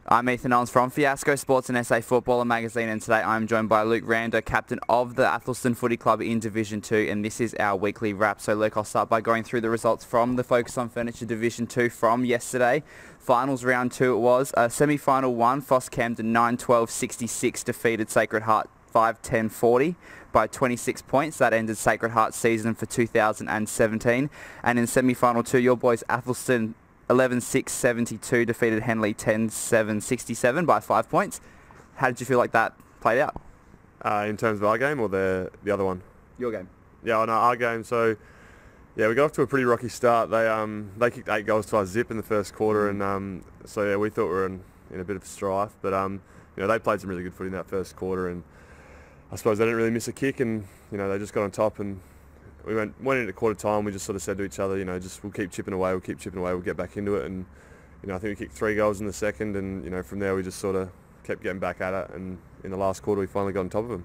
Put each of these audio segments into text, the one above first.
I'm Ethan Ons from Fiasco Sports and SA Footballer Magazine, and today I'm joined by Luke Rander, captain of the Athelstone Footy Club in Division 2, and this is our weekly wrap. So Luke, I'll start by going through the results from the Focus on Furniture Division 2 from yesterday. Finals round 2 it was. Semi-final 1, Foss Camden 9-12-66 defeated Sacred Heart 5-10-40 by 26 points. That ended Sacred Heart's season for 2017. And in semi-final 2, your boys Athelstone 11-6-72 defeated Henley 10-7-67 by 5 points. How did you feel like that played out? In terms of our game or the other one? Your game. Yeah, no, our game. So, yeah, we got off to a pretty rocky start. They kicked 8 goals to our zip in the first quarter, and so yeah, we thought we were in a bit of strife. But they played some really good footy in that first quarter, and I suppose they didn't really miss a kick, and they just got on top. And we went into quarter time. We just sort of said to each other, just we'll keep chipping away, we'll get back into it. And I think we kicked 3 goals in the second, and from there we just sort of kept getting back at it. And in the last quarter, we finally got on top of them.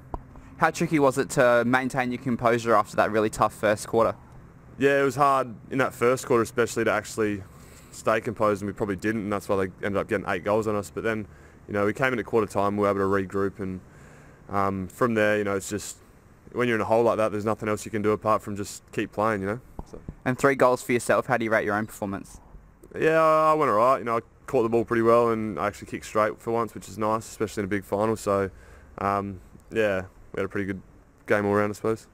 How tricky was it to maintain your composure after that really tough first quarter? Yeah, it was hard in that first quarter, especially to actually stay composed, and we probably didn't, and that's why they ended up getting 8 goals on us. But then, we came into quarter time, we were able to regroup, and from there, it's just when you're in a hole like that, there's nothing else you can do apart from just keep playing, So. And 3 goals for yourself. How do you rate your own performance? Yeah, I went all right. I caught the ball pretty well, and I actually kicked straight for once, which is nice, especially in a big final. So, yeah, we had a pretty good game all around, I suppose.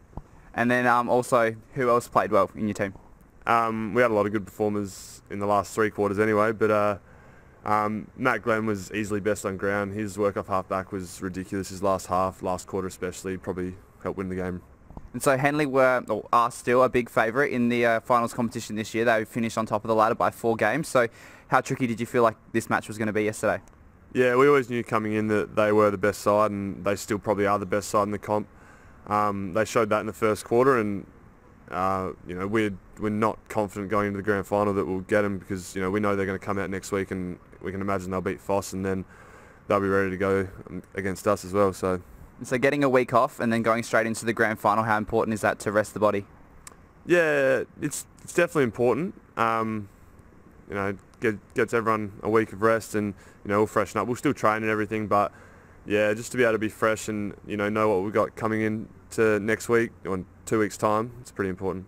And then also, who else played well in your team? We had a lot of good performers in the last 3 quarters anyway, but Matt Glenn was easily best on ground. His work off half-back was ridiculous. His last quarter especially, probably helped win the game. And so Henley are still a big favourite in the finals competition this year. They finished on top of the ladder by 4 games. So how tricky did you feel like this match was going to be yesterday? Yeah, we always knew coming in that they were the best side, and they still probably are the best side in the comp. They showed that in the first quarter, and we're not confident going into the grand final that we'll get them, because we know they're going to come out next week, and we can imagine they'll beat Foss, and then they'll be ready to go against us as well. So getting a week off and then going straight into the grand final, how important is that to rest the body? Yeah, it's definitely important. Gets everyone a week of rest, and we'll freshen up. We'll still train and everything, but yeah, just to be able to be fresh and know what we've got coming into next week or in 2 weeks' time, it's pretty important.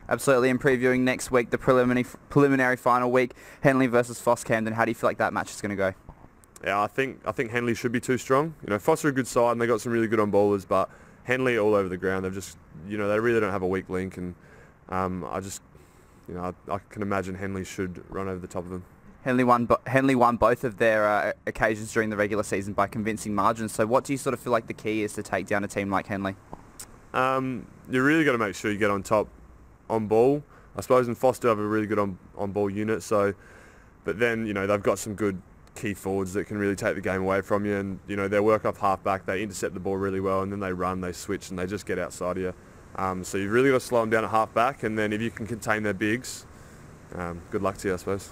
Absolutely. And previewing next week, the preliminary final week, Henley versus Foss Camden. How do you feel like that match is going to go? Yeah, I think Henley should be too strong. Foss are a good side, and they got some really good on ballers, but Henley all over the ground. They've just, they really don't have a weak link, and I can imagine Henley should run over the top of them. Henley won both of their occasions during the regular season by convincing margins. So what do you sort of feel like the key is to take down a team like Henley? You really got to make sure you get on top on ball. I suppose, and Foss do have a really good on ball unit. So, but then they've got some good key forwards that can really take the game away from you, and their work off half back, they intercept the ball really well, and then they run, they switch, and they just get outside of you. So you've really got to slow them down at half back, and then if you can contain their bigs, good luck to you, I suppose.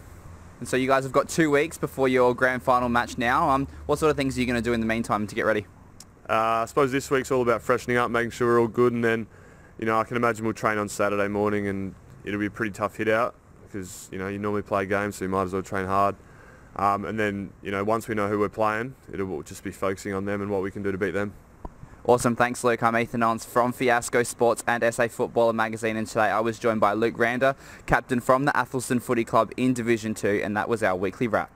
And so you guys have got 2 weeks before your grand final match now. What sort of things are you going to do in the meantime to get ready? I suppose this week's all about freshening up, making sure we're all good, and then I can imagine we'll train on Saturday morning, and it'll be a pretty tough hit out because you normally play games, so you might as well train hard. And then once we know who we're playing, it'll just be focusing on them and what we can do to beat them. Awesome. Thanks, Luke. I'm Ethan Ons from Fiasco Sports and SA Footballer Magazine, and today I was joined by Luke Rander, captain from the Athelstone Footy Club in Division 2, and that was our weekly wrap.